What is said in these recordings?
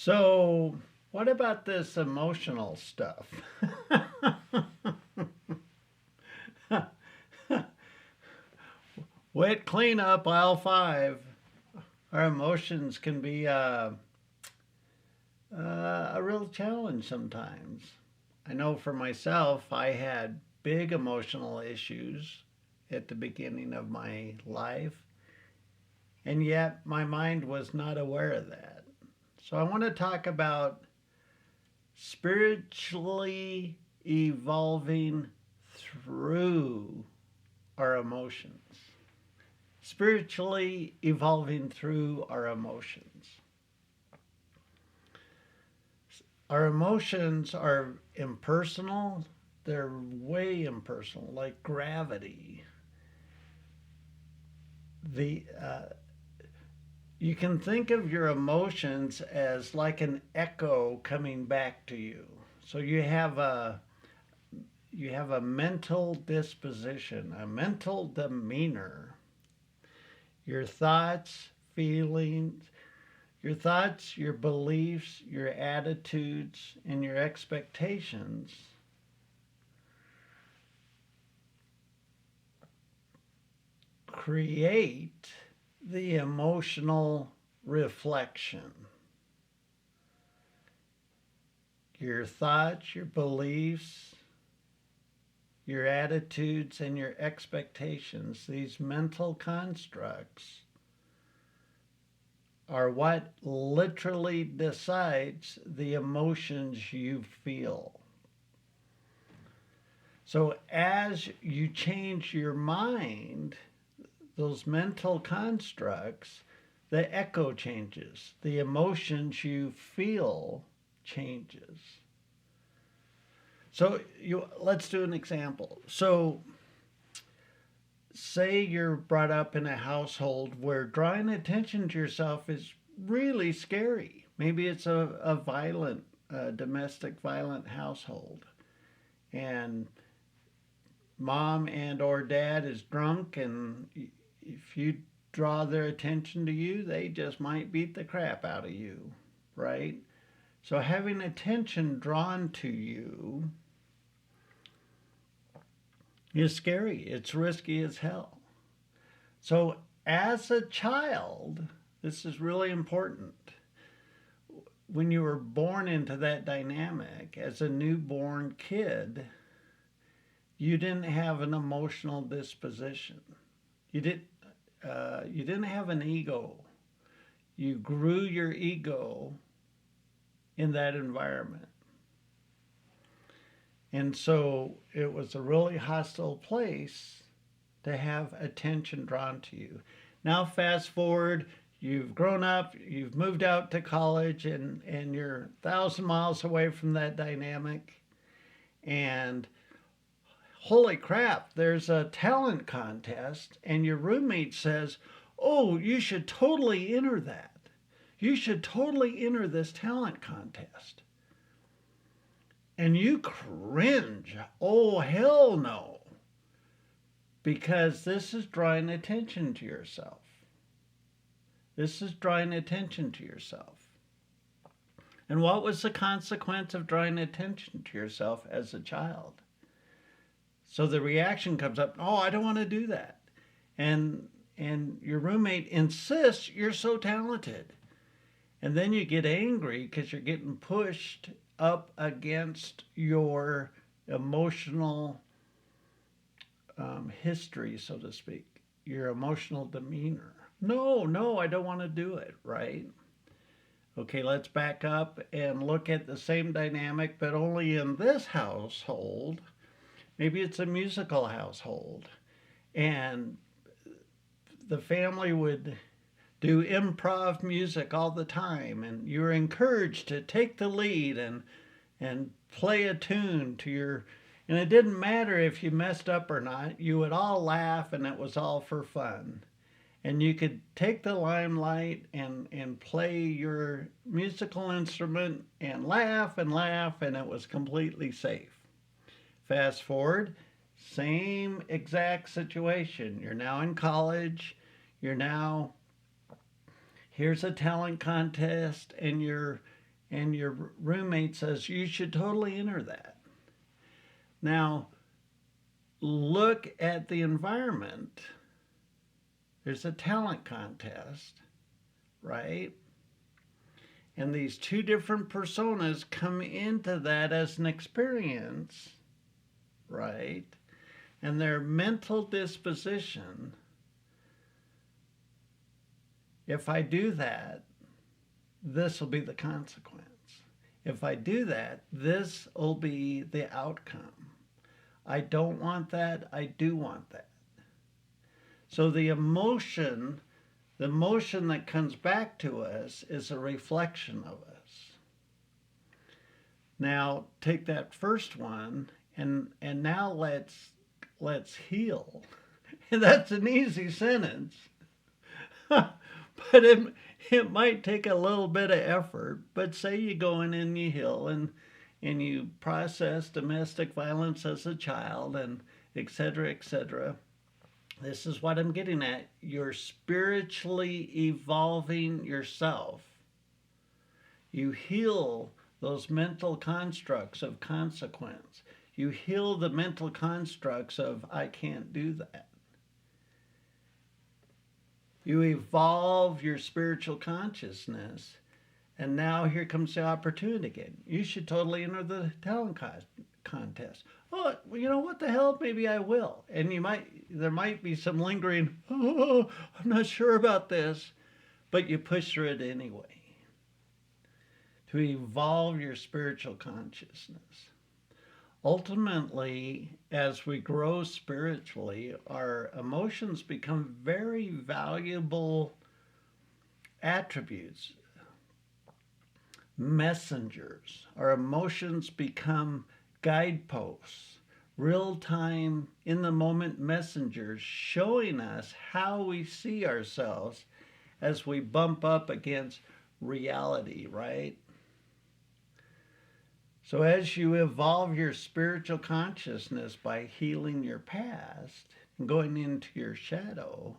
So, what about this emotional stuff? Wet cleanup, aisle five. Our emotions can be a real challenge sometimes. I know for myself, I had big emotional issues at the beginning of my life, and yet my mind was not aware of that. So, I want to talk about spiritually evolving through our emotions. Spiritually evolving through our emotions. Our emotions are impersonal, they're way impersonal, like gravity. The You can think of your emotions as like an echo coming back to you. So you have a mental disposition, a mental demeanor. Your thoughts, feelings, your thoughts, your beliefs, your attitudes, and your expectations create the emotional reflection. Your thoughts, your beliefs, your attitudes, and your expectations, these mental constructs, are what literally decides the emotions you feel. So as you change your mind, those mental constructs, the echo changes. The emotions you feel changes. So let's do an example. So say you're brought up in a household where drawing attention to yourself is really scary. Maybe it's a violent, domestic violent household. And mom and or dad is drunk, and if you draw their attention to you, they just might beat the crap out of you, right? So having attention drawn to you is scary. It's risky as hell. So as a child, this is really important. When you were born into that dynamic as a newborn kid, you didn't have an emotional disposition. You did. You didn't have an ego. You grew your ego in that environment. And so it was a really hostile place to have attention drawn to you. Now, fast forward, you've grown up, you've moved out to college, and you're 1,000 miles away from that dynamic. And holy crap, there's a talent contest, and your roommate says, oh, you should totally enter that. You should totally enter this talent contest. And you cringe. Oh, hell no. Because this is drawing attention to yourself. This is drawing attention to yourself. And what was the consequence of drawing attention to yourself as a child? So the reaction comes up, oh, I don't want to do that. And your roommate insists you're so talented. And then you get angry because you're getting pushed up against your emotional history, so to speak, your emotional demeanor. No, no, I don't want to do it, right? Okay, let's back up and look at the same dynamic, but only in this household. Maybe it's a musical household, and the family would do improv music all the time, and you're encouraged to take the lead and play a tune to your, and it didn't matter if you messed up or not, you would all laugh, and it was all for fun. And you could take the limelight and play your musical instrument and laugh, and it was completely safe. Fast forward, same exact situation. You're now in college, you're now, here's a talent contest, and and your roommate says, you should totally enter that. Now, look at the environment. There's a talent contest, right? And these two different personas come into that as an experience, right? And their mental disposition, if I do that, this will be the consequence. If I do that, this will be the outcome. I don't want that, I do want that. So the emotion that comes back to us is a reflection of us. Now take that first one and now let's heal. And that's an easy sentence. But it might take a little bit of effort. But say you go in and you heal and you process domestic violence as a child and et cetera, et cetera. This is what I'm getting at. You're spiritually evolving yourself. You heal those mental constructs of consequence. You heal the mental constructs of, I can't do that. You evolve your spiritual consciousness. And now here comes the opportunity again. You should totally enter the talent contest. Oh, you know what the hell? Maybe I will. And there might be some lingering, oh, I'm not sure about this. But you push through it anyway. To evolve your spiritual consciousness. Ultimately, as we grow spiritually, our emotions become very valuable attributes, messengers. Our emotions become guideposts, real-time, in-the-moment messengers showing us how we see ourselves as we bump up against reality, right? So as you evolve your spiritual consciousness by healing your past and going into your shadow,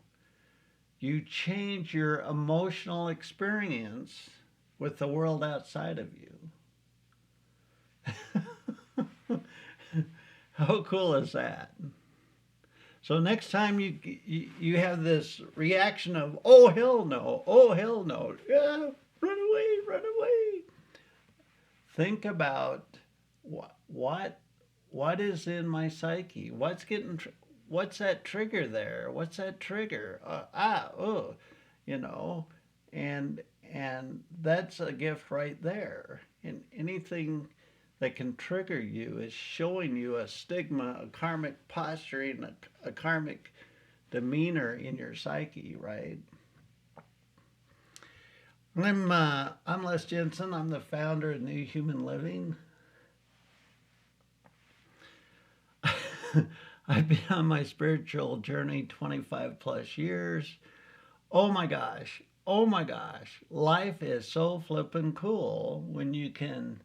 you change your emotional experience with the world outside of you. How cool is that? So next time you have this reaction of, oh hell no, yeah, run away. Think about what is in my psyche. What's that trigger there? What's that trigger? And that's a gift right there. And anything that can trigger you is showing you a stigma, a karmic posturing, a karmic demeanor in your psyche, right? I'm Les Jensen. I'm the founder of New Human Living. I've been on my spiritual journey 25 plus years. Oh my gosh. Life is so flippin' cool when you can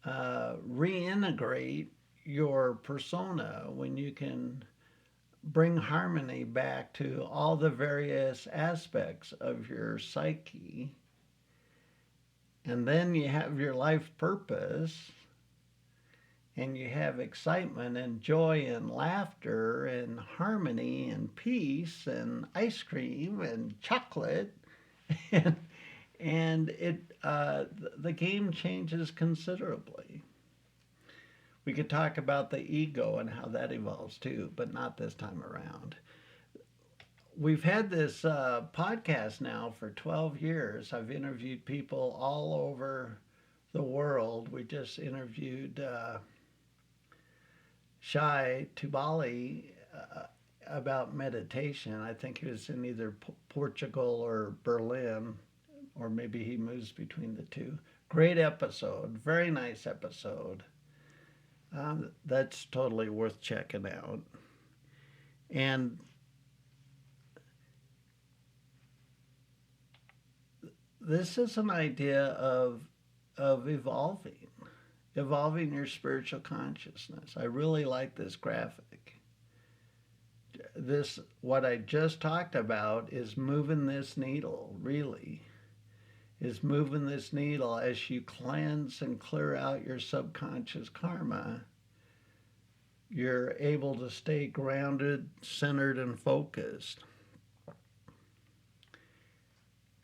reintegrate your persona, when you can bring harmony back to all the various aspects of your psyche. And then you have your life purpose, and you have excitement and joy and laughter and harmony and peace and ice cream and chocolate. And the game changes considerably. We could talk about the ego and how that evolves too, but not this time around. We've had this podcast now for 12 years. I've interviewed people all over the world. We just interviewed Shai Tubali about meditation. I think he was in either Portugal or Berlin, or maybe he moves between the two. Great episode, very nice episode. That's totally worth checking out. And this is an idea of evolving your spiritual consciousness. I really like this graphic. What I just talked about is moving this needle, really. is moving this needle as you cleanse and clear out your subconscious karma. You're able to stay grounded, centered, and focused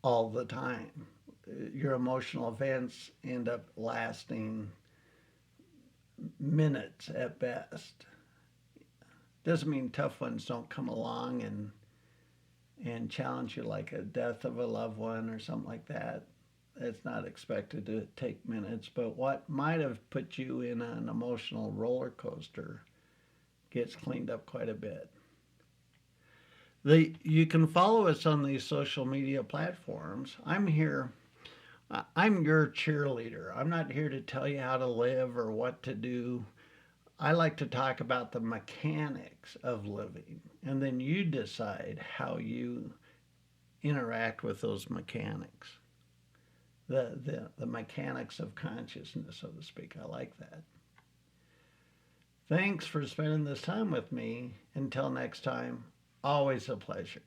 all the time. Your emotional events end up lasting minutes at best. Doesn't mean tough ones don't come along and challenge you, like a death of a loved one or something like that. It's not expected to take minutes, but what might have put you in an emotional roller coaster gets cleaned up quite a bit. You can follow us on these social media platforms. I'm here. I'm your cheerleader. I'm not here to tell you how to live or what to do. I like to talk about the mechanics of living, and then you decide how you interact with those mechanics. The mechanics of consciousness, so to speak. I like that. Thanks for spending this time with me. Until next time, always a pleasure.